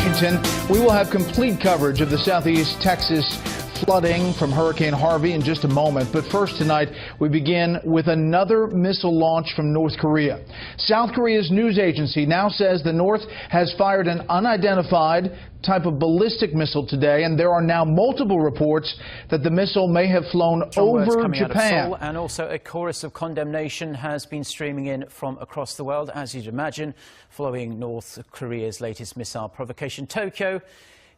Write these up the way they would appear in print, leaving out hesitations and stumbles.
Washington. We will have complete coverage of the Southeast Texas flooding from Hurricane Harvey in just a moment. But first tonight, we begin with another missile launch from North Korea. South Korea's news agency now says the North has fired an unidentified type of ballistic missile today, and there are now multiple reports that the missile may have flown over Japan. Seoul, and also a chorus of condemnation has been streaming in from across the world, as you'd imagine, following North Korea's latest missile provocation. Tokyo,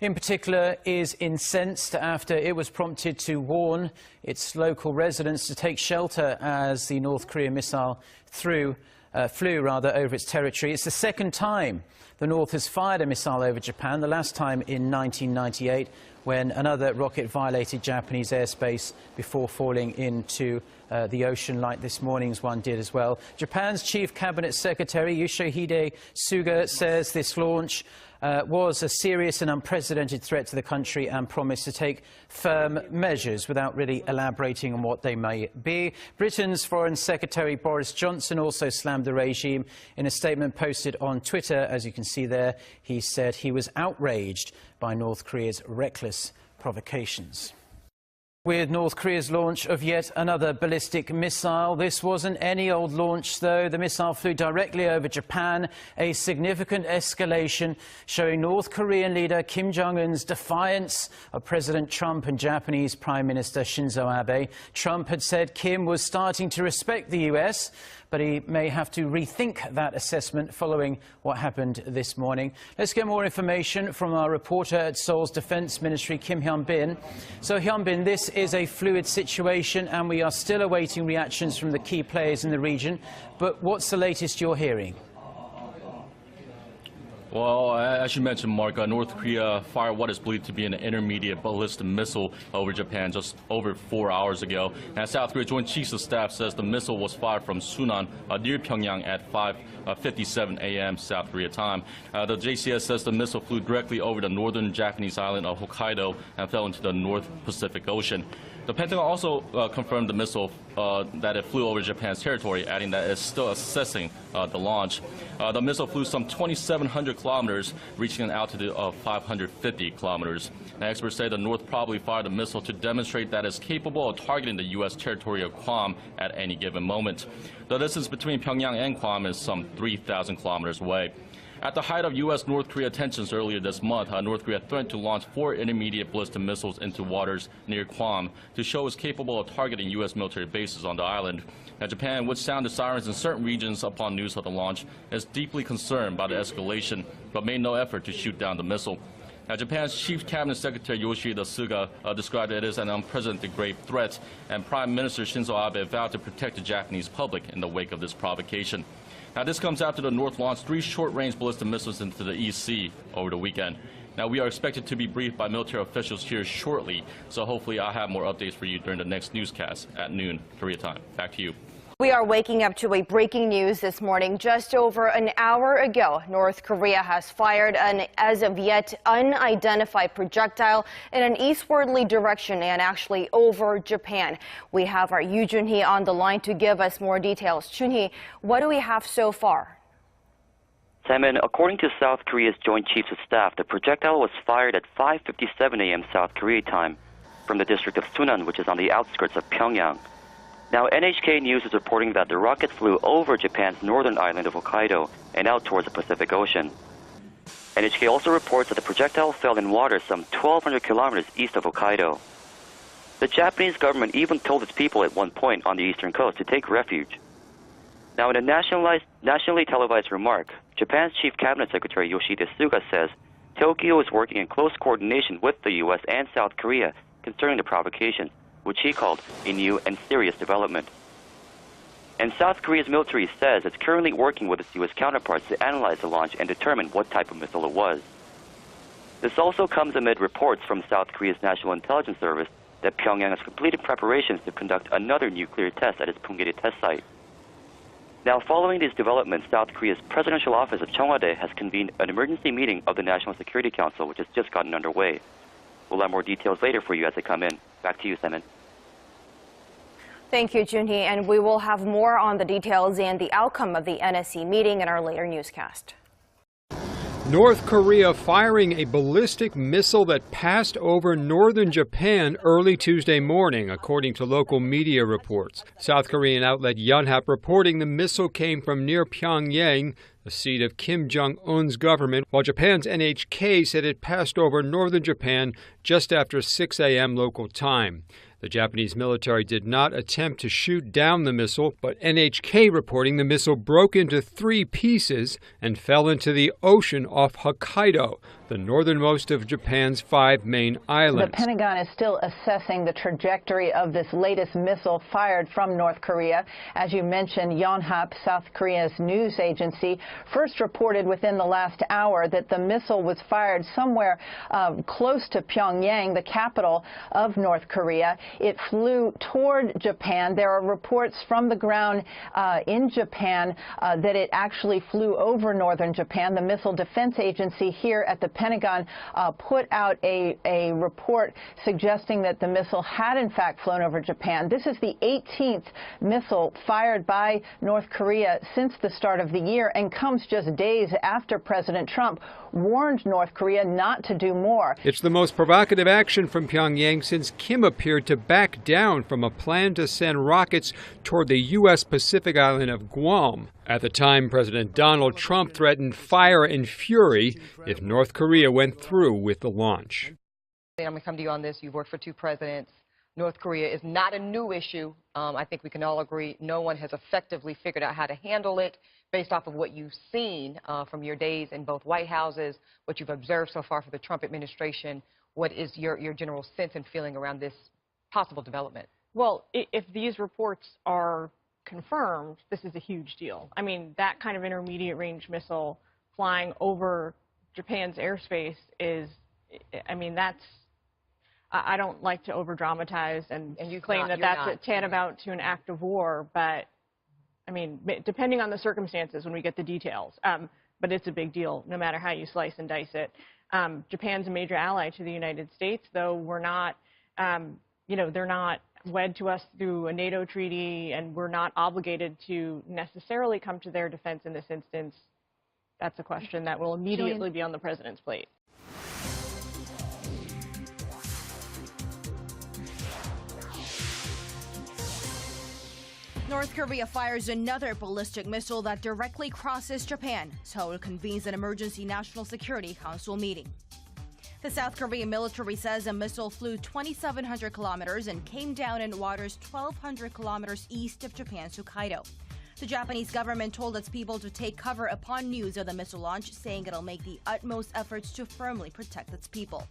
in particular, is incensed after it was prompted to warn its local residents to take shelter as the North Korean missile flew over its territory. It's the second time the North has fired a missile over Japan, the last time in 1998, when another rocket violated Japanese airspace before falling into the ocean, like this morning's one did as well. Japan's Chief Cabinet Secretary Yoshihide Suga says this launch was a serious and unprecedented threat to the country and promised to take firm measures without really elaborating on what they may be. Britain's Foreign Secretary Boris Johnson also slammed the regime. In a statement posted on Twitter, as you can see there, he said he was outraged by North Korea's reckless provocations. With North Korea's launch of yet another ballistic missile. This wasn't any old launch, though. The missile flew directly over Japan, a significant escalation showing North Korean leader Kim Jong-un's defiance of President Trump and Japanese Prime Minister Shinzo Abe. Trump had said Kim was starting to respect the U.S., but he may have to rethink that assessment following what happened this morning. Let's get more information from our reporter at Seoul's Defense Ministry, Kim Hyun-bin. So, Hyun-bin, this is a fluid situation, and we are still awaiting reactions from the key players in the region. But what's the latest you're hearing? Well, as you mentioned, Mark, North Korea fired what is believed to be an intermediate ballistic missile over Japan just over 4 hours ago. And South Korea Joint Chiefs of Staff says the missile was fired from Sunan near Pyongyang at 5:57 a.m. South Korea time. The JCS says the missile flew directly over the northern Japanese island of Hokkaido and fell into the North Pacific Ocean. The Pentagon also confirmed the missile that it flew over Japan's territory, adding that it's still assessing the launch. The missile flew some 2,700 kilometers, reaching an altitude of 550 kilometers. And experts say the North probably fired the missile to demonstrate that it's capable of targeting the U.S. territory of Guam at any given moment. The distance between Pyongyang and Guam is some 3,000 kilometers away. At the height of U.S.-North Korea tensions earlier this month, North Korea threatened to launch 4 intermediate ballistic missiles into waters near Guam to show it's capable of targeting U.S. military bases on the island. Now, Japan, which sounded sirens in certain regions upon news of the launch, is deeply concerned by the escalation, but made no effort to shoot down the missile. Now, Japan's Chief Cabinet Secretary Yoshihide Suga described it as an unprecedented grave threat, and Prime Minister Shinzo Abe vowed to protect the Japanese public in the wake of this provocation. Now, this comes after the North launched 3 short-range ballistic missiles into the East Sea over the weekend. Now, we are expected to be briefed by military officials here shortly, so hopefully I'll have more updates for you during the next newscast at noon, Korea time. Back to you. We are waking up to a breaking news this morning. Just over an hour ago, North Korea has fired an as of yet unidentified projectile in an eastwardly direction and actually over Japan. We have our Yoo Jun-hee on the line to give us more details. Jun-hee, what do we have so far? Simon, according to South Korea's Joint Chiefs of Staff, the projectile was fired at 5:57 a.m. South Korea time from the district of Sunan, which is on the outskirts of Pyongyang. Now, NHK News is reporting that the rocket flew over Japan's northern island of Hokkaido and out towards the Pacific Ocean. NHK also reports that the projectile fell in water some 1,200 kilometers east of Hokkaido. The Japanese government even told its people at one point on the eastern coast to take refuge. Now, in a nationally televised remark, Japan's Chief Cabinet Secretary Yoshihide Suga says Tokyo is working in close coordination with the U.S. and South Korea concerning the provocation, which he called a new and serious development. And South Korea's military says it's currently working with its U.S. counterparts to analyze the launch and determine what type of missile it was. This also comes amid reports from South Korea's National Intelligence Service that Pyongyang has completed preparations to conduct another nuclear test at its Punggye test site. Now, following these developments, South Korea's Presidential Office of Cheong Wa Dae has convened an emergency meeting of the National Security Council, which has just gotten underway. We'll have more details later for you as they come in. Back to you, Simon. Thank you, Jun-hee, and we will have more on the details and the outcome of the NSC meeting in our later newscast. North Korea firing a ballistic missile that passed over northern Japan early Tuesday morning, according to local media reports. South Korean outlet Yonhap reporting the missile came from near Pyongyang, the seat of Kim Jong-un's government, while Japan's NHK said it passed over northern Japan just after 6 a.m. local time. The Japanese military did not attempt to shoot down the missile, but NHK reporting the missile broke into 3 pieces and fell into the ocean off Hokkaido, the northernmost of Japan's 5 main islands. The Pentagon is still assessing the trajectory of this latest missile fired from North Korea. As you mentioned, Yonhap, South Korea's news agency, first reported within the last hour that the missile was fired somewhere close to Pyongyang, the capital of North Korea. It flew toward Japan. There are reports from the ground in Japan that it actually flew over northern Japan. The Missile Defense Agency here at the Pentagon put out a report suggesting that the missile had in fact flown over Japan. This is the 18th missile fired by North Korea since the start of the year and comes just days after President Trump warned North Korea not to do more. It's the most provocative action from Pyongyang since Kim appeared to back down from a plan to send rockets toward the U.S. Pacific island of Guam. At the time, President Donald Trump threatened fire and fury if North Korea went through with the launch. I'm going to come to you on this. You've worked for 2 presidents. North Korea is not a new issue. I think we can all agree no one has effectively figured out how to handle it based off of what you've seen from your days in both White Houses, what you've observed so far for the Trump administration. What is your general sense and feeling around this possible development? Well, if these reports are confirmed, this is a huge deal. I mean, that kind of intermediate range missile flying over Japan's airspace is, I mean, that's, I don't like to over-dramatize and claim that that's tantamount to an act of war, but, I mean, depending on the circumstances when we get the details, but it's a big deal no matter how you slice and dice it. Japan's a major ally to the United States, though we're not, you know, they're not wed to us through a NATO treaty, and we're not obligated to necessarily come to their defense in this instance. That's a question that will immediately be on the president's plate. North Korea fires another ballistic missile that directly crosses Japan. Seoul convenes an emergency National Security Council meeting. The South Korean military says a missile flew 2,700 kilometers and came down in waters 1,200 kilometers east of Japan's Hokkaido. The Japanese government told its people to take cover upon news of the missile launch, saying it'll make the utmost efforts to firmly protect its people.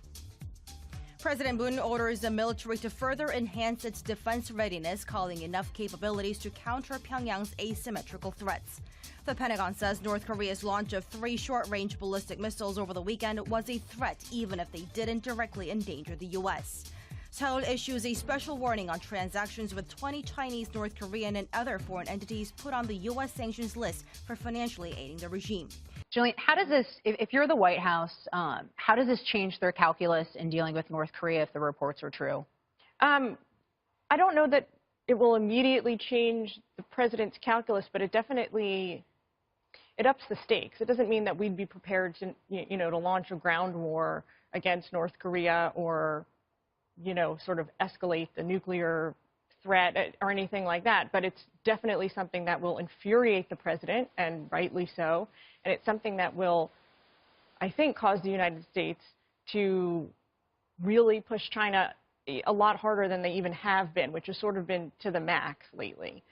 President Moon orders the military to further enhance its defense readiness, calling enough capabilities to counter Pyongyang's asymmetrical threats. The Pentagon says North Korea's launch of 3 short-range ballistic missiles over the weekend was a threat, even if they didn't directly endanger the U.S. Seoul issues a special warning on transactions with 20 Chinese, North Korean, and other foreign entities put on the U.S. sanctions list for financially aiding the regime. Julian, how does this, if you're the White House, how does this change their calculus in dealing with North Korea if the reports are true? I don't know that it will immediately change the president's calculus, but it definitely, it ups the stakes. It doesn't mean that we'd be prepared to, you know, to launch a ground war against North Korea or, you know, sort of escalate the nuclear threat or anything like that. But it's definitely something that will infuriate the president, and rightly so. And it's something that will, I think, cause the United States to really push China a lot harder than they even have been, which has sort of been to the max lately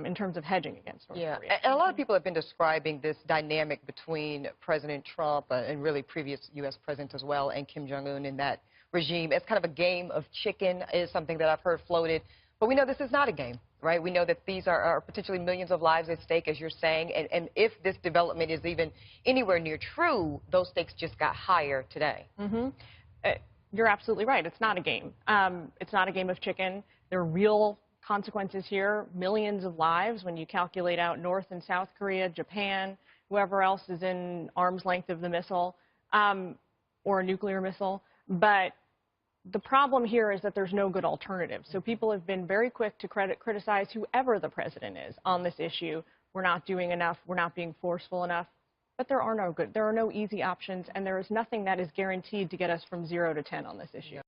in terms of hedging against North Korea. And a lot of people have been describing this dynamic between President Trump and really previous U.S. presidents as well and Kim Jong-un in that regime as kind of a game of chicken is something that I've heard floated. But we know this is not a game, right? We know that these are potentially millions of lives at stake, as you're saying. And if this development is even anywhere near true, those stakes just got higher today. You're absolutely right. It's not a game. It's not a game of chicken. There are real consequences here, millions of lives when you calculate out North and South Korea, Japan, whoever else is in arm's length of the missile or a nuclear missile. But the problem here is that there's no good alternative. So people have been very quick to criticize whoever the president is on this issue. We're not doing enough. We're not being forceful enough. But there are no easy options, and there is nothing that is guaranteed to get us from 0 to 10 on this issue.